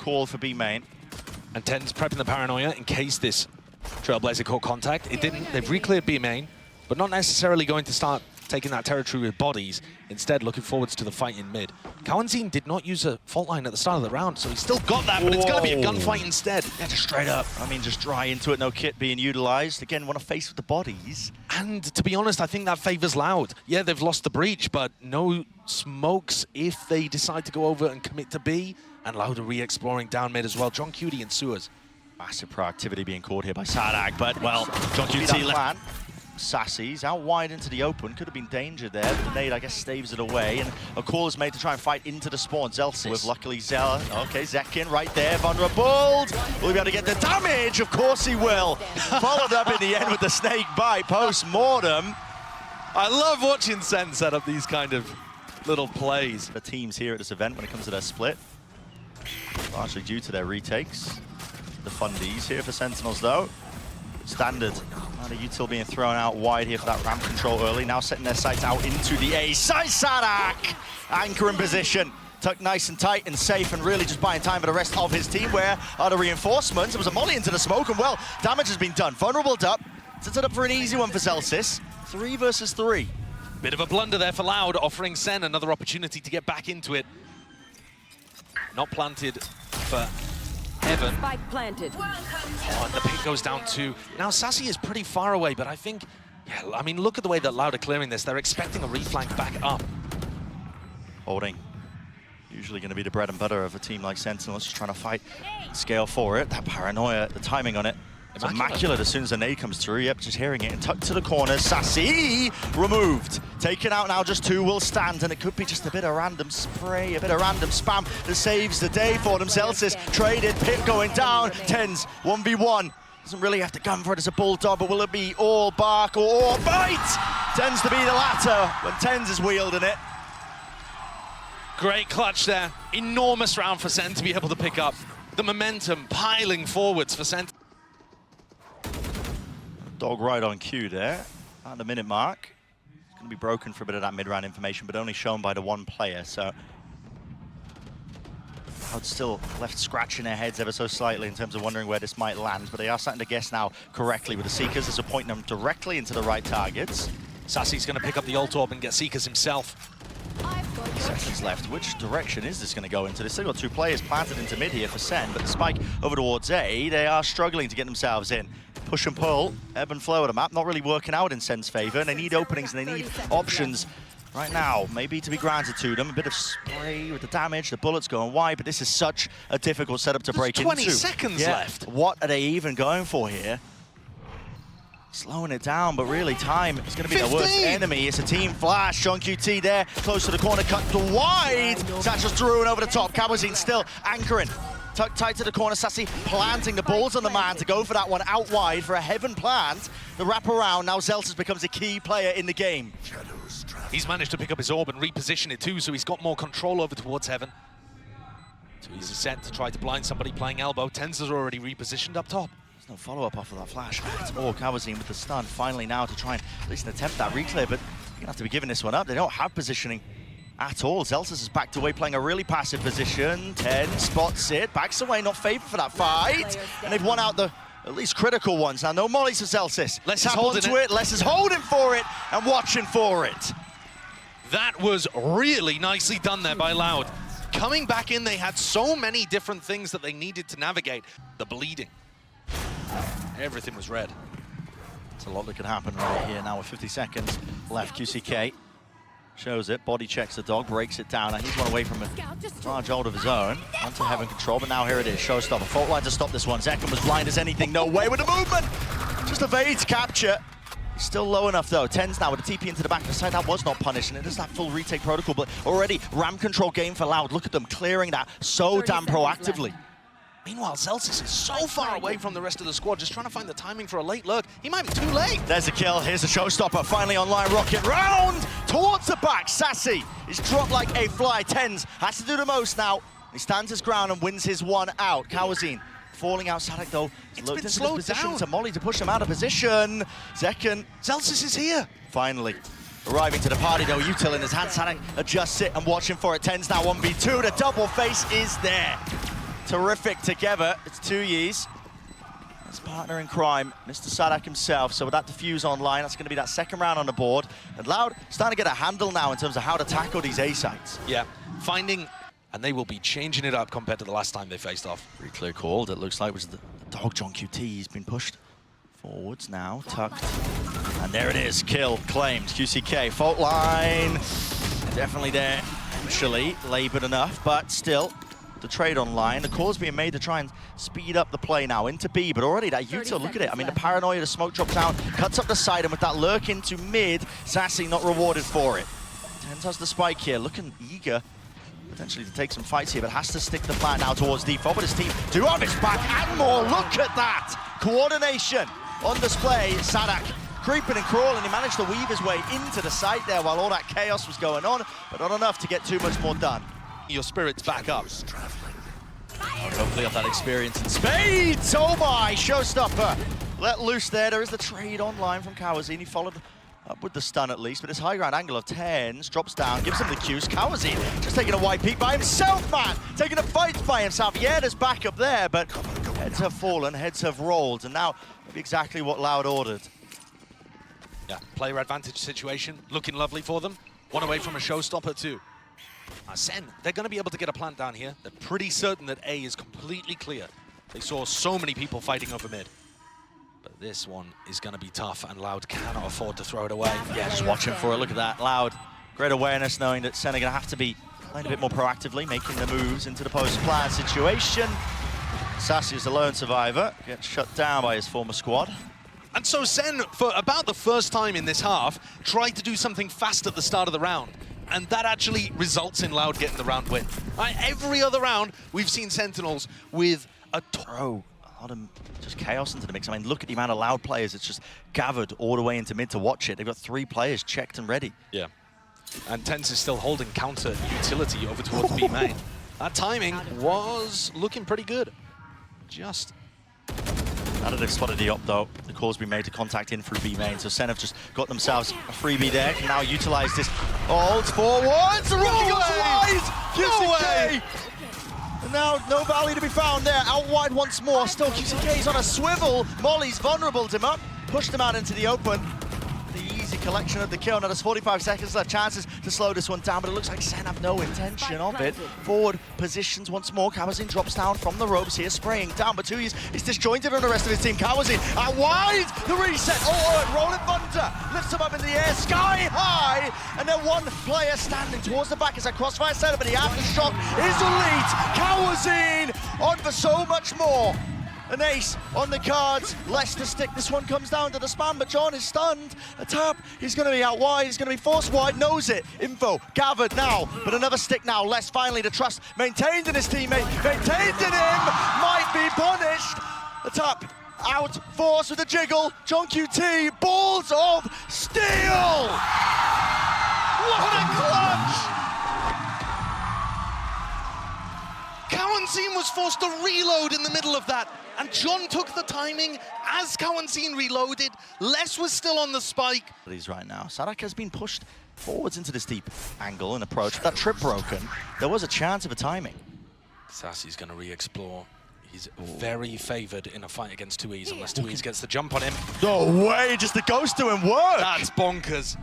call for B main. And Ten's prepping the paranoia in case this Trailblazer caught contact. It didn't. They've re-cleared B main, but not necessarily going to start taking that territory with bodies. Instead, looking forwards to the fight in mid. Cowanzine did not use a fault line at the start of the round, so he's still got that, but it's going to be a gunfight instead. Yeah, just straight up. I mean, just dry into it, no kit being utilized. Again, want to face with the bodies. And to be honest, I think that favors Loud. Yeah, they've lost the breach, but no smokes if they decide to go over and commit to B. And Loud are re-exploring down mid as well. John Cutie and Sewers. Massive proactivity being caught here by Sadak, but, well, John Cutie left. Sassy's out wide into the open. Could have been danger there, but the nade, I guess, staves it away. And a call is made to try and fight into the spawn. Zelsis with, luckily, Zella. Okay, Zekin right there, vulnerable. Will he be able to get the damage? Of course he will. Followed up in the end with the snake bite post-mortem. I love watching Sen set up these kind of little plays. The teams here at this event when it comes to their split, largely due to their retakes. The fundies here for Sentinels, though. Standard. And a util being thrown out wide here for that ramp control early. Now setting their sights out into the A side. Sadak! Anchor in position. Tucked nice and tight and safe and really just buying time for the rest of his team. Where are the reinforcements? It was a molly into the smoke and, well, damage has been done. Vulnerable up. Sets it up for an easy one for Zelsis. 3 versus 3. Bit of a blunder there for Loud, offering Sen another opportunity to get back into it. Not planted for Evan. Spike planted. Oh, and the pick goes down to... Now, Sassy is pretty far away, but I think... Yeah, I mean, look at the way that Loud are clearing this. They're expecting a reflank back up. Holding. Usually going to be the bread and butter of a team like Sentinels, just trying to fight, scale for it. That paranoia, the timing on it. It's immaculate as soon as the nade comes through. Yep, just hearing it and tucked to the corner. Sassy removed. Taken out now, just 2 will stand, and it could be just a bit of random spray, a bit of random spam that saves the day for them. Celsius traded, Pip going down. Tens 1v1. Doesn't really have to gun for it as a bulldog, but will it be all bark or all bite? Tends to be the latter when Tens is wielding it. Great clutch there. Enormous round for Sen to be able to pick up. The momentum piling forwards for Sen. Dog right on cue there, at the minute mark. It's going to be broken for a bit of that mid-round information, but only shown by the one player, so... Crowd's still left scratching their heads ever so slightly in terms of wondering where this might land, but they are starting to guess now correctly with the Seekers as a pointing them directly into the right targets. Sassy's going to pick up the ult orb and get Seekers himself. Seconds left. Which direction is this going to go into? They've still got 2 players planted into mid here for Sen, but the spike over towards A, they are struggling to get themselves in. Push and pull, ebb and flow of the map, not really working out in Sen's favor, and they need openings and they need options right now, maybe to be granted to them. A bit of spray with the damage, the bullets going wide, but this is such a difficult setup to break into. 20 seconds left. What are they even going for here? Slowing it down, but really time is going to be 15. the worst enemy. It's a team flash. John QT there, close to the corner, cut to wide. Satchel's through and over the top. Cabazine still anchoring. Tucked tight to the corner, Sassy planting the balls on the man to go for that one out wide for a heaven plant. The wrap around, now Zelsis becomes a key player in the game. He's managed to pick up his orb and reposition it too, so he's got more control over towards heaven. So he's set to try to blind somebody playing elbow. Tens is already repositioned up top. There's no follow-up off of that flash at all. Cabazine with the stun finally now to try and at least attempt that reclear, but you're gonna have to be giving this one up. They don't have positioning at all. Zelsis is backed away, playing a really passive position. 10 spots it, backs away, not favored for that fight. And they've won out the at least critical ones. Now, no mollies for Zelsis. Les is Tap holding onto it. Les is holding for it and watching for it. That was really nicely done there by Loud. Coming back in, they had so many different things that they needed to navigate. The bleeding. Everything was red. It's a lot that could happen right here now with 50 seconds left. QCK shows it, body checks the dog, breaks it down. Now he's one away from a large hold of his own. Onto heaven control, but now here it is. Showstopper, fault line to stop this one. Zekin was blind as anything, no way with the movement. Just evades capture. He's still low enough though. Tens now with a TP into the back of the side. That was not punished, and it is that full retake protocol, but already ram control game for Loud. Look at them clearing that so damn proactively. Meanwhile, Zelsis is so far away from the rest of the squad, just trying to find the timing for a late lurk. He might be too late. There's a kill. Here's a showstopper. Finally online. Rocket round towards the back. Sassy is dropped like a fly. Tens has to do the most now. He stands his ground and wins his one out. Kawazine falling out. Sadak though looked into the position to Molly to push him out of position. Zekin. Zelsis is here. Finally arriving to the party though. Util in his hand. Sadak adjusts it and watching for it. Tens now 1v2. The double face is there. terrific together. It's 2Ys. His partner in crime, Mr. Sadak himself. So with that defuse online, that's going to be that second round on the board. And Loud starting to get a handle now in terms of how to tackle these A sites. Yeah, finding, and they will be changing it up compared to the last time they faced off. Pretty clear called, it looks like, was the dog John QT. He's been pushed forwards now, tucked. And there it is, kill claimed. QCK, fault line. Definitely there, actually, labored enough, but still. The trade online. The call's being made to try and speed up the play now into B, but already that Utah, look at it. I mean, the paranoia, the smoke drops down, cuts up the side, and with that lurk into mid, Sassy not rewarded for it. Tens has the spike here, looking eager potentially to take some fights here, but has to stick the plan now towards default, but his team do have his back and more. Look at that! Coordination on display. Sadak creeping and crawling. He managed to weave his way into the site there while all that chaos was going on, but not enough to get too much more done. Your spirits back up. Hopefully have that experience in spades. Oh my, showstopper. Let loose there. There is the trade online from Kawazin. He followed up with the stun at least, but his high ground angle of 10s drops down, gives him the cues. Kawazin just taking a white peek by himself, man. Taking a fight by himself. Yeah, there's back up there, but heads have fallen, heads have rolled, and now maybe exactly what Loud ordered. Yeah, player advantage situation, looking lovely for them. One away from a showstopper too. Sen, they're going to be able to get a plant down here. They're pretty certain that A is completely clear. They saw so many people fighting over mid. But this one is going to be tough, and Loud cannot afford to throw it away. Yeah, just watching for it. Look at that. Loud. Great awareness, knowing that Sen are going to have to be playing a bit more proactively, making the moves into the post-plan situation. Sassy is the lone survivor. Gets shut down by his former squad. And so Sen, for about the first time in this half, tried to do something fast at the start of the round. And that actually results in Loud getting the round win. Right, every other round, we've seen Sentinels with a throw a lot of just chaos into the mix. I mean, look at the amount of Loud players that's just gathered all the way into mid to watch it. They've got 3 players checked and ready. Yeah. And Tense is still holding counter utility over towards B main. That timing was looking pretty good. Just. Now that they've spotted the op though, the call's been made to contact in through B main, so Sen have just got themselves a freebie there, can now utilize this. Ult forwards, the rookie goes wide! QCK! And now no value to be found there, out wide once more, still QCK's on a swivel, Molly's vulnerable him up, pushed him out into the open. The easy collection of the kill, now there's 45 seconds left, chances to slow this one down, but it looks like Sen have no intention of it. Forward positions once more, Kawazin drops down from the ropes here, spraying down, but 2Ys is disjointed from the rest of his team. Kawazin out wide, the reset, and Rolling Thunder lifts him up in the air, sky high, and then one player standing towards the back as that crossfire setup, but the aftershock is elite. Kawazin on for so much more. An ace on the cards, less to stick. This one comes down to the spam, but John is stunned. A tap, he's going to be out wide, he's going to be forced wide, knows it. Info gathered now, but another stick now. Less finally the trust maintained in his teammate, maintained in him, might be punished. The tap, out, force with a jiggle. John QT, balls of steel! What a clutch! Kawazin was forced to reload in the middle of that, and John took the timing as Kawazin reloaded. Les was still on the spike. He's right now. Sadak has been pushed forwards into this deep angle and approach. That trip broken, there was a chance of a timing. Sassy's going to re-explore. He's very favored in a fight against 2Ys, unless 2Ys gets the jump on him. No way, just the ghost doing work! That's bonkers.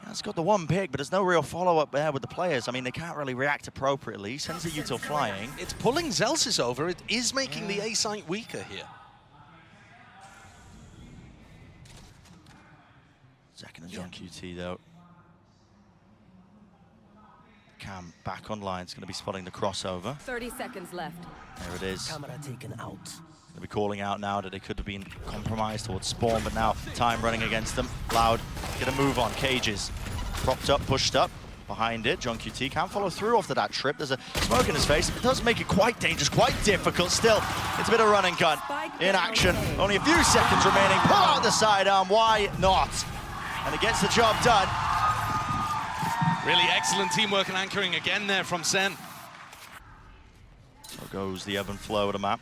It's got the one pick, but there's no real follow-up there with the players. I mean, they can't really react appropriately. Sends the util flying. It's pulling Zelsis over. It is making the A site weaker here. Second and John QT, though. Cam back online. It's going to be spotting the crossover. 30 seconds left. There it is. Camera taken out. They'll be calling out now that they could have been compromised towards spawn, but now time running against them. Loud, get a move on. Cages propped up, pushed up. Behind it, John QT can't follow through after that trip. There's a smoke in his face. It does make it quite dangerous, quite difficult. Still, it's a bit of run and gun in action. Only a few seconds remaining. Pull out the sidearm. Why not? And it gets the job done. Really excellent teamwork and anchoring again there from Sen. So goes the ebb and flow of the map.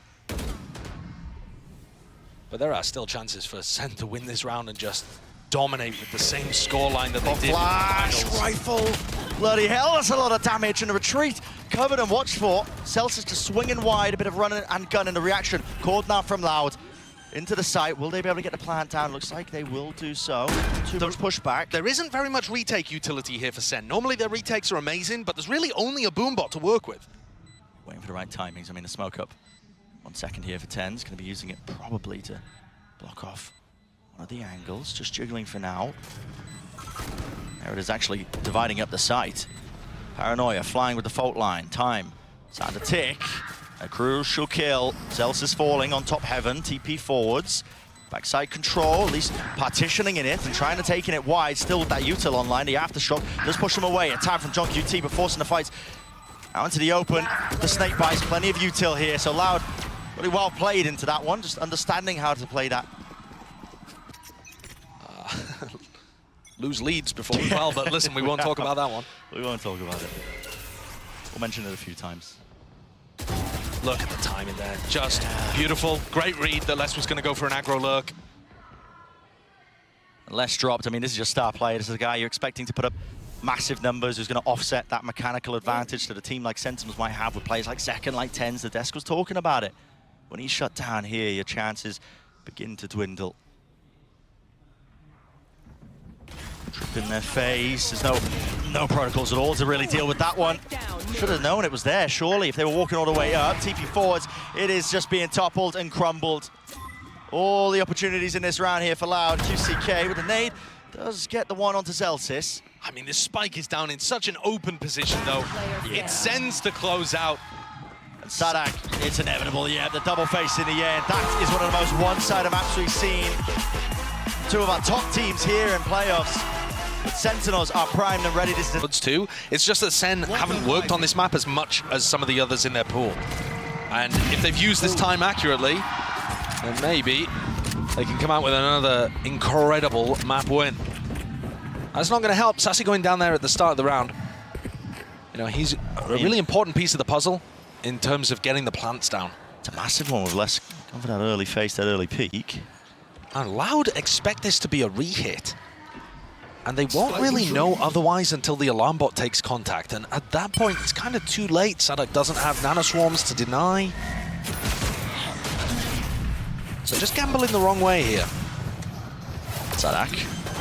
But there are still chances for Sen to win this round and just dominate with the same scoreline that they did Flash, in the finals. rifle, bloody hell, that's a lot of damage, and a retreat covered and watched for. Celsius just swinging wide, a bit of running and gun in the reaction. Called now from Loud. Into the site, will they be able to get the plant down? Looks like they will do so. Too much pushback. There isn't very much retake utility here for Sen. Normally their retakes are amazing, but there's really only a boombot to work with. Waiting for the right timings. I mean, the smoke up 1 second here for TenZ. Going to be using it probably to block off one of the angles. Just jiggling for now. There it is, actually dividing up the site. Paranoia flying with the fault line. Time. Starting to tick. A crucial kill. Celsius falling on top heaven. TP forwards. Backside control, at least partitioning in it and trying to take it wide. Still with that util online. The aftershock does push him away. A time from John QT, but forcing the fights out into the open. The snake bites, plenty of util here. So Loud, really well played into that one. Just understanding how to play that. Lose leads before as well, but listen, we won't talk about that one. We won't talk about it. We'll mention it a few times. Look at the timing there. Just beautiful. Great read that Les was going to go for an aggro lurk. Les dropped. I mean, this is your star player. This is a guy you're expecting to put up massive numbers, who's going to offset that mechanical advantage that a team like Sentinels might have with players like Second, like TenZ. The desk was talking about it. When he's shut down here, your chances begin to dwindle. Trip in their face. There's no protocols at all to really deal with that one. Should have known it was there, surely, if they were walking all the way up. TP forwards, it is just being toppled and crumbled. All the opportunities in this round here for Loud. QCK with a nade does get the one onto Celsius. I mean, this spike is down in such an open position, though. It sends to close out. And Sadak, it's inevitable, yeah, the double face in the end. That is one of the most one-sided maps we've seen. Two of our top teams here in playoffs. But Sentinels are primed and ready to... Too. It's just that Sen haven't worked on this map as much as some of the others in their pool. And if they've used this time accurately, then maybe they can come out with another incredible map win. That's not going to help. Sassy going down there at the start of the round. You know, he's a really important piece of the puzzle in terms of getting the plants down. It's a massive one with less going for that early face, that early peak. And Loud expect this to be a re-hit. And they won't really know otherwise until the alarm bot takes contact. And at that point, it's kind of too late. Sadak doesn't have nanoswarms to deny. So just gambling the wrong way here. Sadak,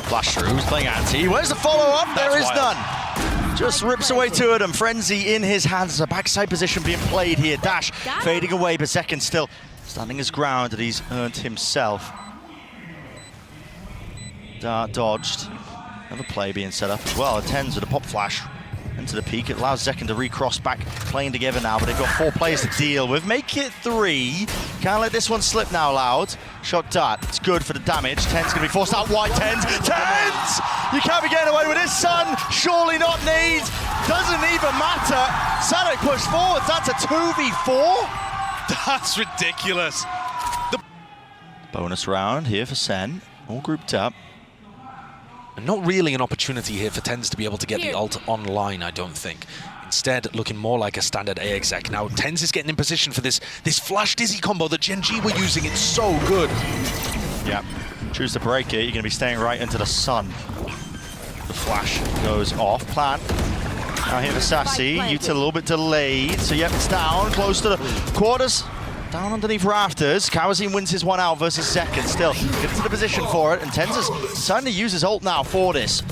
flash through, he's playing anti. Where's the follow-up? There is none. Just rips away to it, and Frenzy in his hands. A backside position being played here. Dash fading away, but Second still standing his ground that he's earned himself. Dart dodged. Another play being set up as well. TenZ with a pop flash into the peak. It allows Second to recross back, playing together now, but they've got 4 players to deal with. Make it 3. Can't let this one slip now, Loud. Shot dart. It's good for the damage. TenZ gonna be forced out wide. TenZ! TenZ! You can't be getting away with this, son. Surely not needs. Doesn't even matter. Sadak pushed forward. That's a 2v4. That's ridiculous. Bonus round here for Sen. All grouped up. And not really an opportunity here for TenZ to be able to get the ult online, I don't think. Instead, looking more like a standard A exec. Now, TenZ is getting in position for this flash dizzy combo that Gen.G were using. It's so good. Yeah, choose to break it. You're going to be staying right into the sun. The flash goes off. Plant. Now here for Sassy. Util a little bit delayed. So, yep, it's down, close to the quarters. Down underneath rafters. Kawazine wins his one out versus Second. Still, gets to the position for it, and TenZ is starting to use his ult now for this.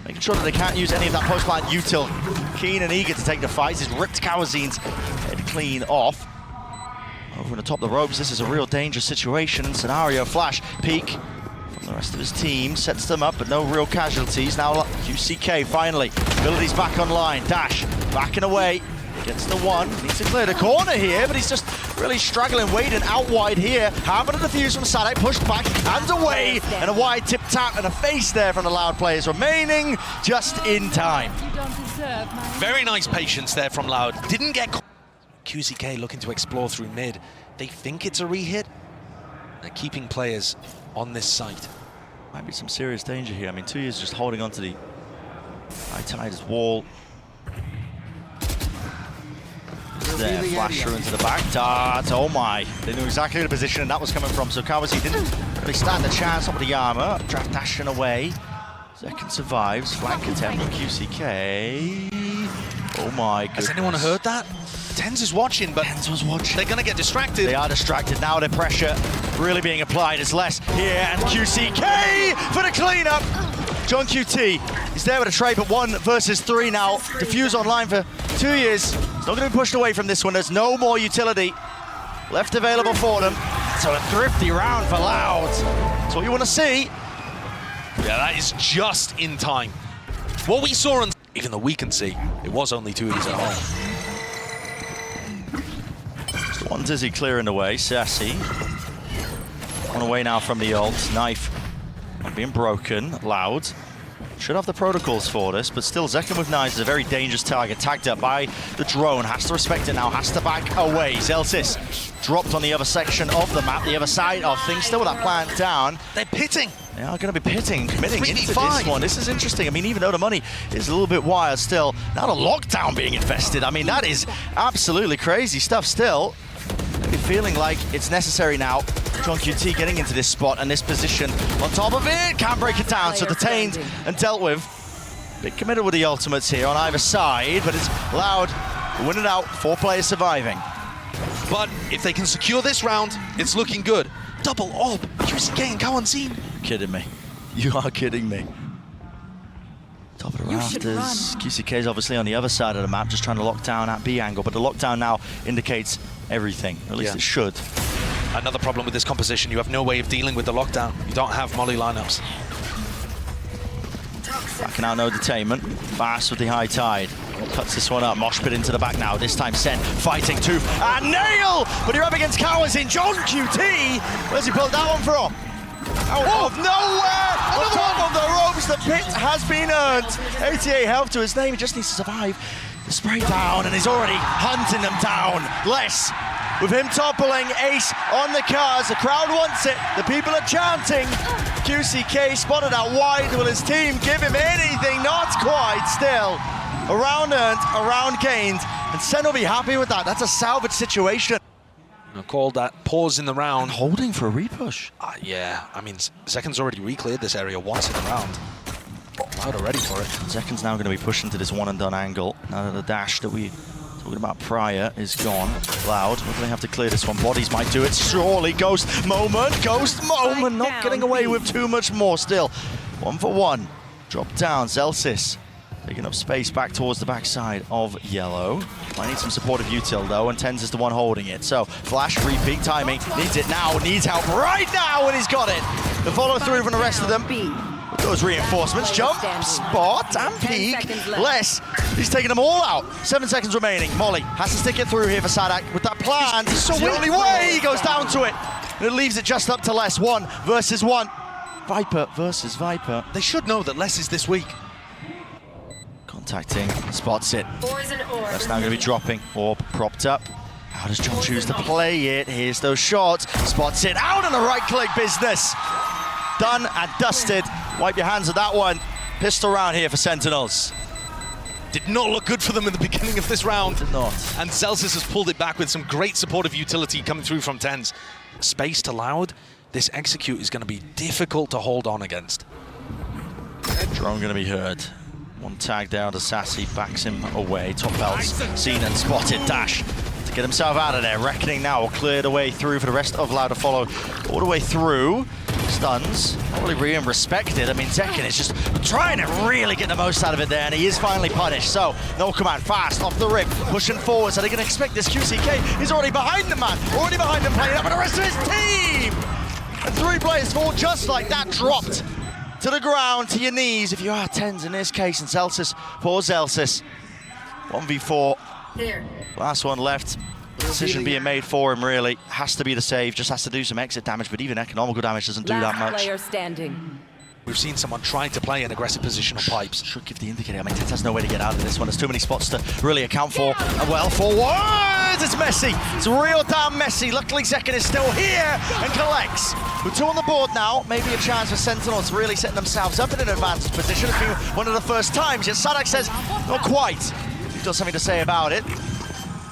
Making sure that they can't use any of that post-plant util. Keen and eager to take the fight. He's ripped Kawazine's head clean off. Over in the top of the ropes, this is a real dangerous situation. Scenario flash, peek from the rest of his team. Sets them up, but no real casualties. Now QCK finally. Abilities back online. Dash, backing away. Gets the one, needs to clear the corner here, but he's just really struggling, waiting out wide here. Hammer to defuse from Sadak, pushed back and away, and a wide tip tap and a face there from the Loud players, remaining just in time. Very nice patience there from Loud. Didn't get... QCK looking to explore through mid. They think it's a re-hit. They're keeping players on this site. Might be some serious danger here. I mean, 2 years just holding on to the high tides wall. there. Flasher into the back. Dart. Oh my. They knew exactly the position that was coming from. So Kawasi didn't really stand a chance up with the armor. Draft dashing away. Second survives. Flank attempt from QCK. Oh my goodness. Has anyone heard that? TenZ is watching, but TenZ was watching. They're going to get distracted. They are distracted. Now the pressure really being applied. It's less here, and QCK for the cleanup. John QT is there with a trade, but 1 versus 3 now. Diffuse online for 2 years. It's not going to be pushed away from this one. There's no more utility left available for them. So a thrifty round for Loud. That's what you want to see. Yeah, that is just in time. What we saw on, even though we can see, it was only 2 of these at home. One Dizzy clearing the way. Sassy on away now from the ult. Knife not being broken. Loud should have the protocols for this, but still Zekken with knives is a very dangerous target. Tagged up by the drone. Has to respect it now. Has to back away. Zelsis dropped on the other section of the map. The other side of things. Still with that plant down. They're pitting. They are going to be pitting, committing into 3v5. this one. This is interesting. I mean, even though the money is a little bit wild still, now the lockdown being invested. I mean, that is absolutely crazy stuff still. Maybe feeling like it's necessary now. John QT getting into this spot and this position on top of it. Can't break it down, so detained and dealt with. Bit committed with the ultimates here on either side, but it's Loud winning out. 4 players surviving. But if they can secure this round, it's looking good. Double up. QCK and Kawanseen. Kidding me. You are kidding me. Top of the rafters. QCK is obviously on the other side of the map, just trying to lock down at B angle, but the lockdown now indicates everything, or at least it should. Another problem with this composition, you have no way of dealing with the lockdown. You don't have molly lineups. Backing out, no detainment. Fast with the high tide. Cuts this one up. Mosh pit into the back now. This time Sen fighting Tooth and Nail! But you're up against Cowards in John QT. Where's he pulled that one from? Out of nowhere! On top of the ropes, the pit has been earned. 88 health to his name. He just needs to survive the spray down, and he's already hunting them down. Less with him toppling. Ace on the cards. The crowd wants it. The people are chanting. QCK spotted out wide. Will his team give him anything? Not quite. Still, a round earned, a round gained, and Sen will be happy with that. That's a salvage situation. I called that pause in the round. And holding for a repush. Yeah, I mean, Zekken's already re-cleared this area once in the round. Loud are ready for it. Zekken's now going to be pushed into this one and done angle. Now that the dash that we talking about prior is gone. Loud, what do they have to clear this one? Bodies might do it, surely. Ghost moment, not getting away with too much more still. 1 for 1. Drop down, Zelsis. Taking up space back towards the backside of Yellow. Might need some supportive util though, and TenZ is the one holding it. So, flash, repeat, timing. Needs it now, needs help right now, and he's got it. The follow through from the rest of them. With those reinforcements, jump, spot, and peek. Less, he's taking them all out. 7 seconds remaining. Molly has to stick it through here for Sadak with that plan. It's the only way he goes down to it. And it leaves it just up to Less. 1 versus 1. Viper versus Viper. They should know that Less is this week. Contacting, spots it. That's now going to be dropping. Orb propped up. How does John choose to play it? Here's those shots. Spots it out on the right click business. Done and dusted. Wipe your hands of that one. Pistol round here for Sentinels. Did not look good for them in the beginning of this round. Did not. And Zelsis has pulled it back with some great supportive utility coming through from TenZ. Space to Loud. This execute is going to be difficult to hold on against. Drone going to be heard. One tag down to Sassy, backs him away. Top belts, seen and spotted. Dash to get himself out of there. Reckoning now, cleared away through for the rest of Loud to follow. All the way through. Stuns, not really being respected. I mean, Zekken is just trying to really get the most out of it there, and he is finally punished. So, no command, fast, off the rip, pushing forward. So they're going to expect this. QCK is already behind the man, already behind him, playing up with the rest of his team. And 3 players fall just like that, dropped to the ground, to your knees, if you are TenZ in this case, and Zelsis, poor Zelsis. 1v4, last one left. Decision being made for him, really. Has to be the save, just has to do some exit damage, but even economical damage doesn't do that much. Player standing. We've seen someone trying to play an aggressive position on pipes. Should give the indicator. I mean, TenZ has no way to get out of this one. There's too many spots to really account for. And well, forward! It's messy. It's real damn messy. Luckily, Zekken is still here and collects. With 2 on the board now, maybe a chance for Sentinels really setting themselves up in an advanced position. It's been one of the first times. Yet Sadak says, not quite. He's got something to say about it.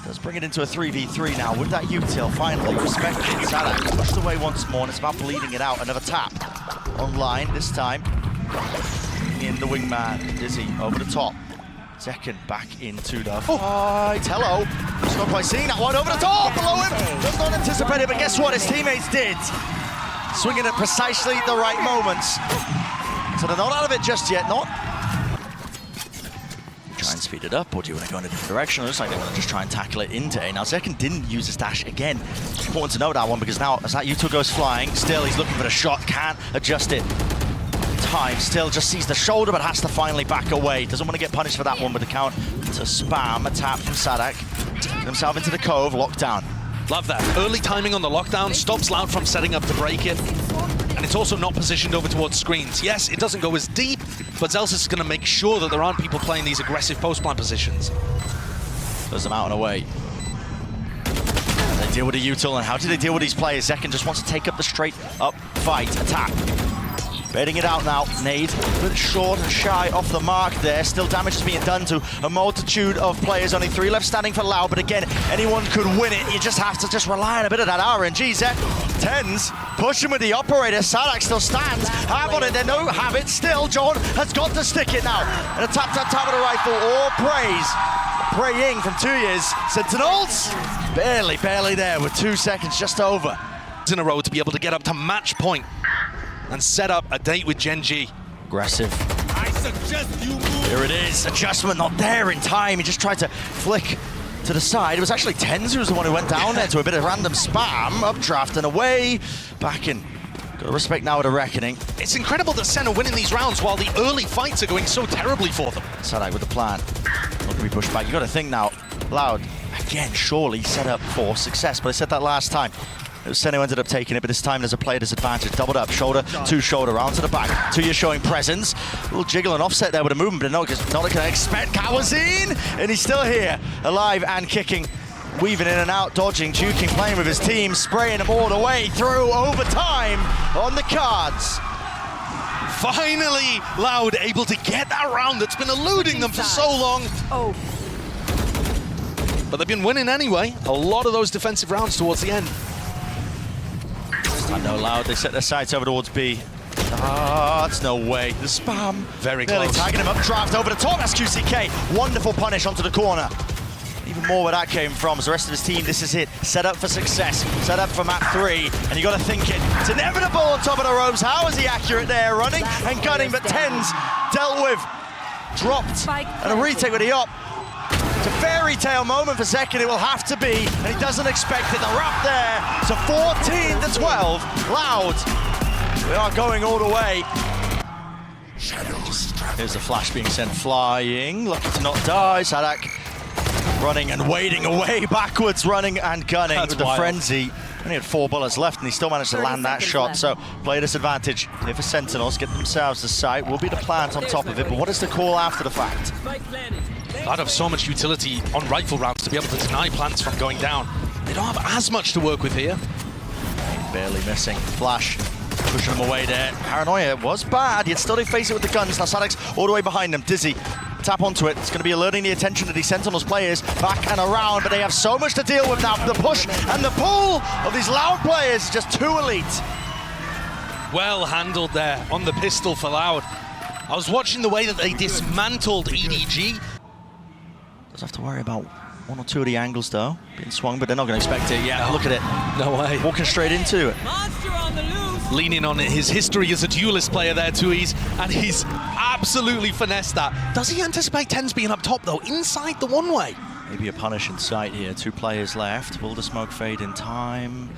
Does bring it into a 3v3 now with that util finally. Respect it. Sadak pushed away once more, and it's about bleeding it out. Another tap. Online this time. In the wingman. Dizzy over the top. Second back into the fight. Hello. Just not quite seeing that one over the top. Below him. Does not anticipate it, but guess what? His teammates did. Swinging at precisely the right moments. So they're not out of it just yet. Not. Try and speed it up, or do you want to go in a different direction? It looks like they want to just try and tackle it into A. Now, Second didn't use his dash again. Important to know that one, because now as that util goes flying, still he's looking for the shot, can't adjust it. Time still just sees the shoulder, but has to finally back away. Doesn't want to get punished for that one, but the count to spam a tap from Sadak. Get himself into the cove, lockdown. Love that. Early timing on the lockdown stops Loud from setting up to break it. And it's also not positioned over towards screens. Yes, it doesn't go as deep, but Zelsis is going to make sure that there aren't people playing these aggressive post-plant positions. Does them out and away. They deal with the util, and how do they deal with these players? Second just wants to take up the straight-up fight, attack. Baiting it out now, nade, a bit short and shy off the mark there. Still damage is being done to a multitude of players. Only 3 left standing for Loud, but again, anyone could win it. You just have to just rely on a bit of that RNG. Zek, Tens, pushing with the operator. Sadak still stands, have on it, they no have it still. John has got to stick it now. And a tap with a rifle, or praise. Praying from 2 years. Sentinels, barely there with 2 seconds just over. In a row to be able to get up to match point and set up a date with Gen.G. Aggressive. I suggest you move. Here it is. Adjustment not there in time. He just tried to flick to the side. It was actually Tens who was the one who went down there to a bit of random spam. Updraft and away. Back in. Got to respect now with a reckoning. It's incredible that SEN are winning these rounds while the early fights are going so terribly for them. Sadak with the plan. Not going to be pushed back. You got to think now. Loud, again, surely set up for success. But I said that last time. It was SEN who ended up taking it, but this time there's a player disadvantage. Doubled up, shoulder to shoulder, round to the back. 2 years showing presence. A little jiggle and offset there with a movement, but not going to expect Kawazine. And he's still here, alive and kicking. Weaving in and out, dodging, juking, playing with his team, spraying them all the way through overtime on the cards. Finally, Loud able to get that round that's been eluding them for so long. Oh. But they've been winning anyway. A lot of those defensive rounds towards the end. I know Loud, they set their sights over towards B. Ah, it's no way. The spam. Very Nearly close. tagging him up, draft over the top. That's QCK. Wonderful punish onto the corner. Even more where that came from. As the rest of his team, this is it. Set up for success. Set up for map 3. And you got to think it. It's inevitable on top of the ropes. How is he accurate there? Running and gunning, but Tens dealt with. Dropped. And a retake with the op. It's a fairy tale moment for Second, it will have to be, and he doesn't expect it. They're up there, so 14 to 12. Loud, we are going all the way. Here's the flash being sent flying, lucky to not die. Sadak running and wading away backwards, running and gunning with the frenzy. Only had 4 bullets left, and he still managed to land that shot. left. So, player disadvantage here for Sentinels, get themselves the sight. Will be the plant on top of it, but what is the call after the fact? Loud have so much utility on rifle rounds to be able to deny plants from going down. They don't have as much to work with here. Barely missing. Flash pushing him away there. Paranoia was bad, yet still they face it with the guns. Now Sadak's all the way behind them. Dizzy, tap onto it. It's going to be alerting the attention of these Sentinels players back and around, but they have so much to deal with now. The push and the pull of these Loud players, just too elite. Well handled there on the pistol for Loud. I was watching the way that they dismantled EDG. Does have to worry about 1 or 2 of the angles though, being swung, but they're not going to expect it. Yeah, look at it. No way. Walking straight into it. Monster on the loose. Leaning on his history as a duelist player there, Tuiz, and he's absolutely finessed that. Does he anticipate Tens being up top though, inside the one-way? Maybe a punish in sight here. 2 players left. Will the smoke fade in time?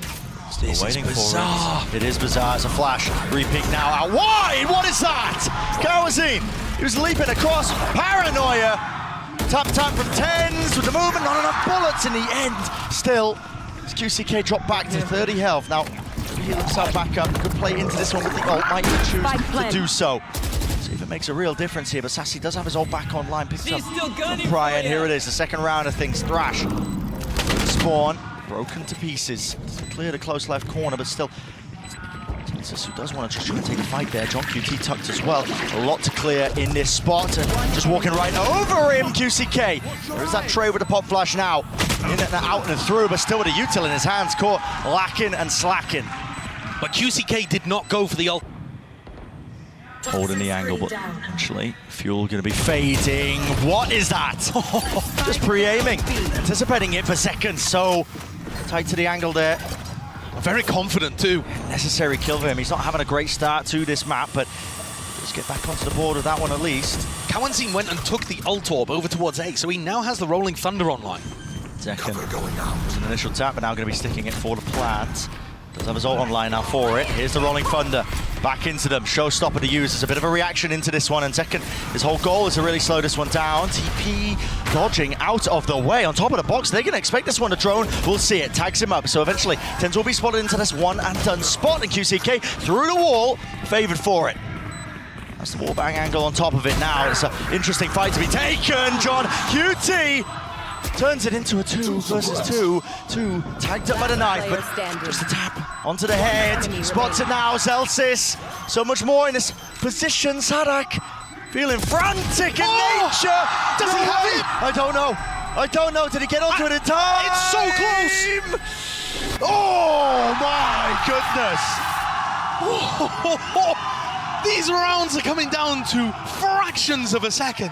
Still This is waiting bizarre. for it. It is bizarre. It's a flash. Repeat now out wide. What is that? Kawazine. He was leaping across. Paranoia. Tap from Tens with the movement. Not enough bullets in the end. Still, as QCK dropped back to 30 health. Now, heal himself back up. Good play into this one with the ult. Might even choose to do so. See if it makes a real difference here. But Sassy does have his ult back online. Picks up from Pryor. And here it is. The second round of things. Thrash. Spawn. Broken to pieces. Clear the close left corner, but still. Who does want to just try and take a fight there. John QT tucked as well. A lot to clear in this spot. And just walking right over him, QCK. There is that trade with the pop flash now. in and out and through, but still with a util in his hands. Caught lacking and slacking. But QCK did not go for the ult. Holding the angle, but actually, fuel going to be fading. What is that? Just pre-aiming, anticipating it for seconds. So tight to the angle there. Very confident too. Necessary kill for him. He's not having a great start to this map, but let's get back onto the board with that one at least. Kawanzin went and took the ult orb over towards A, so he now has the Rolling Thunder online. Second was an initial tap, but now going to be sticking it for the plant. Does have his ult online now for it. Here's the Rolling Thunder. Back into them. Showstopper to use. There's a bit of a reaction into this one. And second, his whole goal is to really slow this one down. TP dodging out of the way. On top of the box, they're going to expect this one to drone. We'll see it. Tags him up. So eventually, Tens will be spotted into this one and done spot. And QCK through the wall, favored for it. That's the wallbang angle on top of it now. It's an interesting fight to be taken. John QT turns it into a 2 versus 2. 2 tagged up by the knife, but just a tap onto the head. Spots it now, Zelsis. So much more in this position. Sadak feeling frantic in nature. Does he have it? I don't know. I don't know. Did he get onto it in time? It's so close. Oh my goodness. These rounds are coming down to fractions of a second.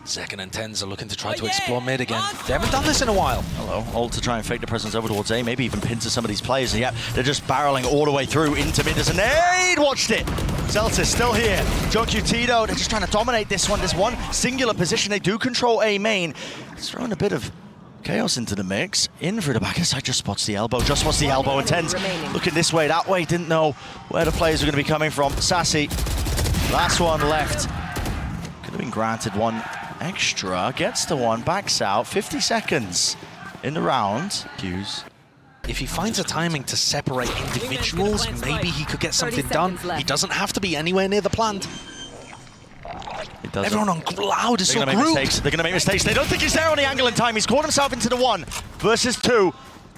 Second and Tens are looking to try to explore mid again. They haven't done this in a while. Hello, ult to try and fake the presence over towards A, maybe even pincer some of these players. And yeah, they're just barreling all the way through into mid as a nade. Watched it. Zeltis still here. John QT though, they're just trying to dominate this one singular position. They do control A main. It's throwing a bit of chaos into the mix. In through the back of the side, just spots the elbow, and Tens looking this way, that way, didn't know where the players were going to be coming from. Sassy, last one left. Could have been granted one extra, gets the one, backs out, 50 seconds in the round. Hughes. If he finds a timing to separate individuals, maybe he could get something done. He doesn't have to be anywhere near the plant. Everyone on Cloud is so grouped. They're going to make mistakes. They don't think he's there on the angle in time. He's caught himself into the 1 versus 2.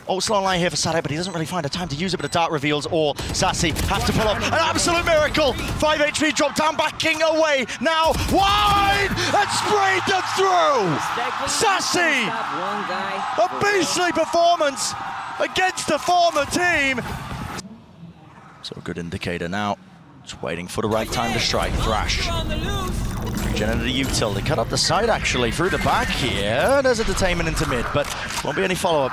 Ult slow line here for Sadak, but he doesn't really find a time to use it, but the dart reveals all. Sassy has to pull off an absolute miracle. 5 HP drop down, backing away. Now wide and sprayed them through. Sassy, a beastly performance against the former team. So a good indicator now. Just waiting for the right time to strike. Thrash. Regenerated the util. They cut up the side actually through the back here. There's a detainment into mid, but won't be any follow-up.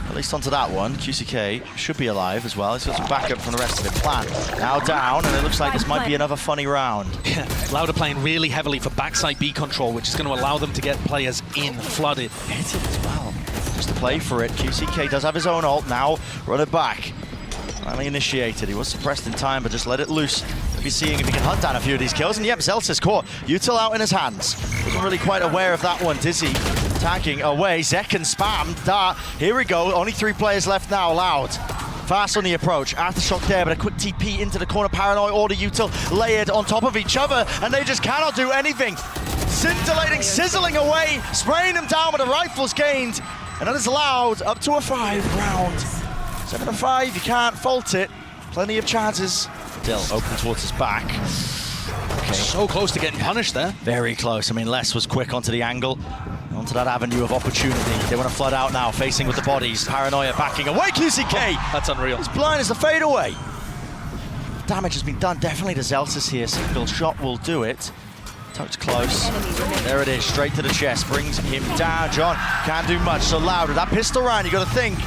At least onto that one. QCK should be alive as well. He's got some backup from the rest of the plan. Now down, and it looks like this might be another funny round. Loud are playing really heavily for backside B control, which is going to allow them to get players in flooded. Hit it as well. Just to play for it. QCK does have his own ult. Now run it back. Finally initiated. He was suppressed in time, but just let it loose. Maybe seeing if he can hunt down a few of these kills. And yep, Zelsis caught. Util out in his hands. Wasn't really quite aware of that one. Dizzy tagging away. Zekken spammed. Dart. Here we go. Only 3 players left now. Loud. Fast on the approach. Aftershock there, but a quick TP into the corner. Paranoid order Util layered on top of each other, and they just cannot do anything. Scintillating, sizzling away, spraying them down with the rifles gained. And that is Loud up to a 5 round. 7-5, you can't fault it. Plenty of chances. Still open towards his back. Okay. So close to getting punished there. Very close. I mean, Les was quick onto the angle, onto that avenue of opportunity. They want to flood out now, facing with the bodies. Paranoia backing away. QCK! That's unreal. He's blind as the fadeaway. Damage has been done definitely to Zelsis here. Single shot will do it. Tucked close. There it is, straight to the chest. Brings him down. John can't do much. So Loud with that pistol round, you got to think.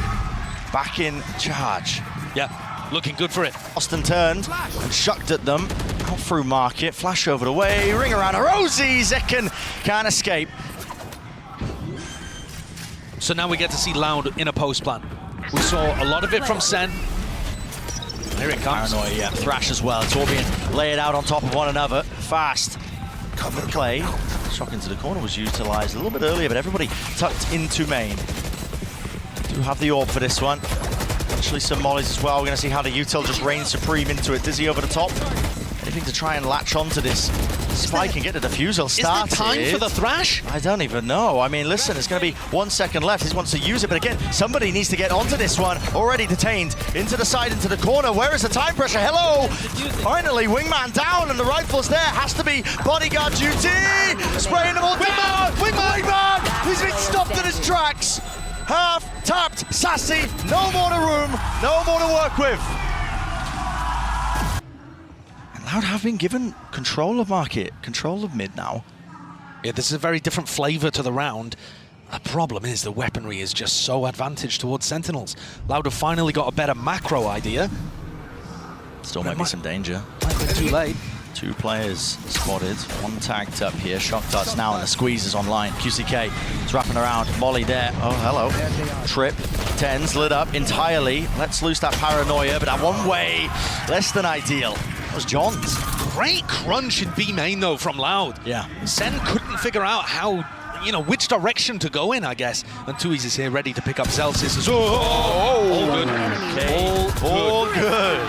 Back in charge. Yeah, looking good for it. Austin turned and shucked at them. Out through market, flash over the way, ring around a Rosie. Zekken can't escape. So now we get to see Loud in a post plan. We saw a lot of it from Sen. Here it comes. Paranoia, yeah. Thrash as well. It's all being laid out on top of one another. Fast. Cover play. Shock into the corner was utilised a little bit earlier, but everybody tucked into main. Do have the orb for this one. Actually some mollies as well. We're going to see how the util just reigns supreme into it. Dizzy over the top. Anything to try and latch onto this spike and get the defusal started. Is there time for the thrash? I don't even know. I mean, listen, it's going to be 1 second left. He wants to use it, but again, somebody needs to get onto this one. Already detained. Into the side, into the corner. Where is the time pressure? Hello! Finally, wingman down, and the rifle's there. Has to be bodyguard duty. Spraying them all down. Wingman! He's been stopped in his tracks. Half tapped, sassy. No more to room. No more to work with. Loud have been given control of market, control of mid now. Yeah, this is a very different flavor to the round. The problem is the weaponry is just so advantage towards Sentinels. Loud have finally got a better macro idea. Still might be some danger. Might be too late. 2 players spotted, 1 tagged up here. Shock darts now, and the squeeze is online. QCK is wrapping around. Molly there. Oh, hello. Trip. Tens lit up entirely. Let's loose that paranoia, but that one way, less than ideal. That was John's. Great crunch in B main though from Loud. Yeah. Sen couldn't figure out how, which direction to go in, I guess. And Tui's is here ready to pick up Zelsis. All good. Okay. All good.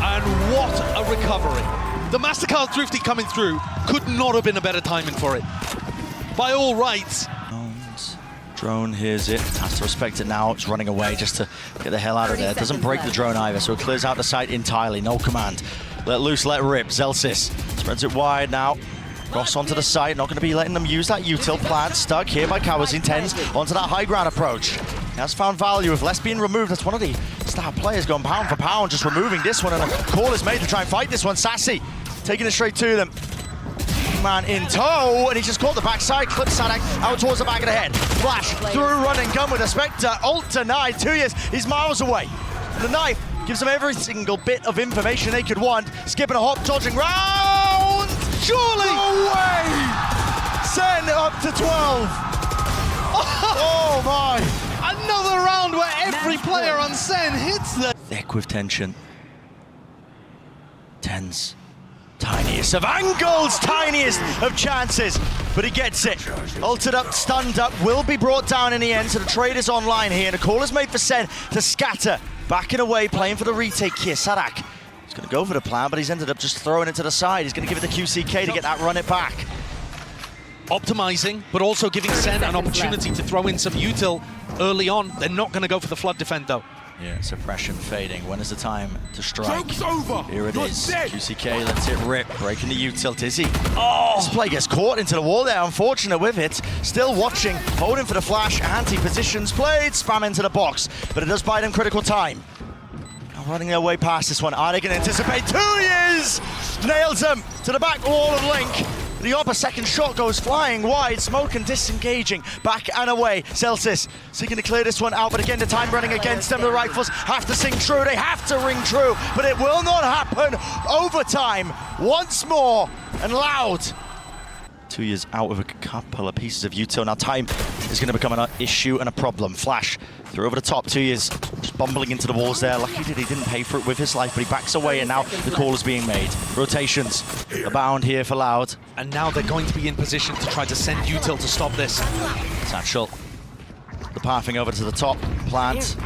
And what a recovery. The MasterCard Thrifty coming through could not have been a better timing for it. By all rights. Drone hears it, has to respect it now. It's running away just to get the hell out of there. Doesn't break the drone either, so it clears out the site entirely. No command. Let loose, let rip. Zelsis spreads it wide now. Cross onto the site, not going to be letting them use that util plant. Stuck here by Kawazin. Tens onto that high ground approach. He has found value with less being removed. That's one of the star players going pound for pound, just removing this one, and a call is made to try and fight this one. Sassy taking it straight to them. Man in tow, and he just caught the backside, clips Sadak out towards the back of the head. Flash through, run and gun with a Spectre. Ult denied. 2 years, he's miles away. And the knife gives them every single bit of information they could want. Skipping a hop, dodging round. Surely! No way! Sen up to 12. Oh my! Another round where every player on Sen hits the... Thick with tension. Tens. Tiniest of angles, tiniest of chances, but he gets it. Ulted up, stunned up, will be brought down in the end, so the trade is online here, and a call is made for Sen to scatter. Backing away, playing for the retake here. Sadak is going to go for the plan, but he's ended up just throwing it to the side. He's going to give it to QCK to get that run it back. Optimizing, but also giving Sen an opportunity to throw in some util early on. They're not going to go for the flood defend though. Yeah, suppression fading. When is the time to strike? Joke's over. Here it You're is. dead. QCK lets it rip, breaking the util. Dizzy. Oh! This play gets caught into the wall there. Unfortunate with it. Still watching, holding for the flash. Anti-positions played. Spam into the box, but it does buy them critical time. Now running their way past this one. Are they going to anticipate? 2 years! Nails them to the back wall of Link. The upper second shot goes flying wide, smoke and disengaging, back and away. Celsius seeking to clear this one out, but again the time running against them. The rifles have to sing true, they have to ring true, but it will not happen. Overtime once more, and Loud. 2 years out with a couple of pieces of util. Now time is going to become an issue and a problem. Flash through over the top. 2 years just bumbling into the walls there. Lucky that he didn't pay for it with his life, but he backs away, and now the call is being made. Rotations abound here for Loud. And now they're going to be in position to try to send util to stop this. Satchel. The pathing over to the top. Plant.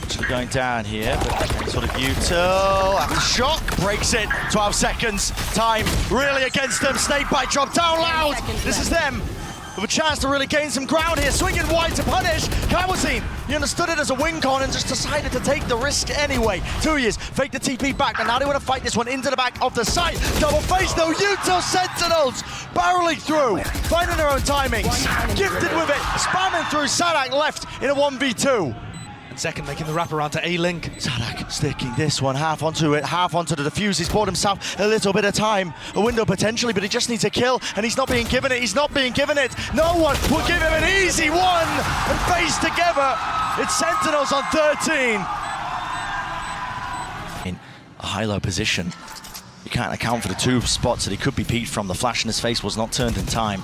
Actually going down here, but sort of util. After shock, breaks it. 12 seconds. Time really against them. Snake bite drop down. Loud. This is them with a chance to really gain some ground here. Swinging wide to punish. Kawazin, he understood it as a wing con and just decided to take the risk anyway. 2 years, fake the TP back, and now they want to fight this one into the back of the site. Double face, no util. Sentinels barreling through, finding their own timings. Gifted with it, spamming through. Sadak left in a 1v2. Second making the wraparound to A-Link. Sadak sticking this one half onto it, half onto the defuse. He's bought himself a little bit of time, a window potentially, but he just needs a kill, and he's not being given it. He's not being given it. No one will give him an easy one. And face together, it's Sentinels on 13. In a high-low position, you can't account for the 2 spots that he could be peeked from. The flash in his face was not turned in time.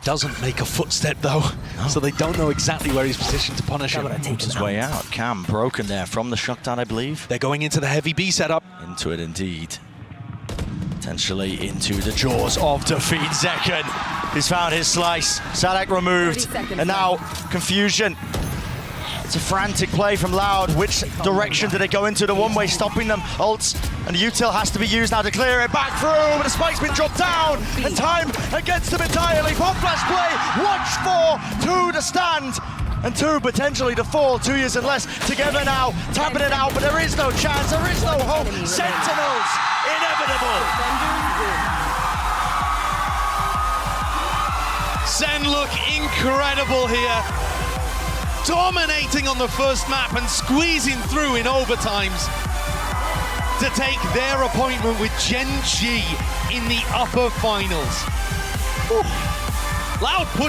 Doesn't make a footstep though, so they don't know exactly where he's positioned to punish him. Moves his way out. Cam broken there from the shutdown, I believe. They're going into the heavy B setup. Into it indeed. Potentially into the jaws of defeat. Zekken has found his slice. Sadak removed, and now confusion It's a frantic play from Loud. Which direction did it go into? The one-way stopping them. Ults and the util has to be used now to clear it back through, but the spike's been dropped down and time against them entirely. Pop flash play, watch for two to stand and two potentially to fall. 2 years and less together now, tapping it out, but there is no chance, there is no hope. Sentinels, inevitable. Sen look incredible here. Dominating on the first map and squeezing through in overtimes to take their appointment with Gen.G in the upper finals. Ooh. Loud push.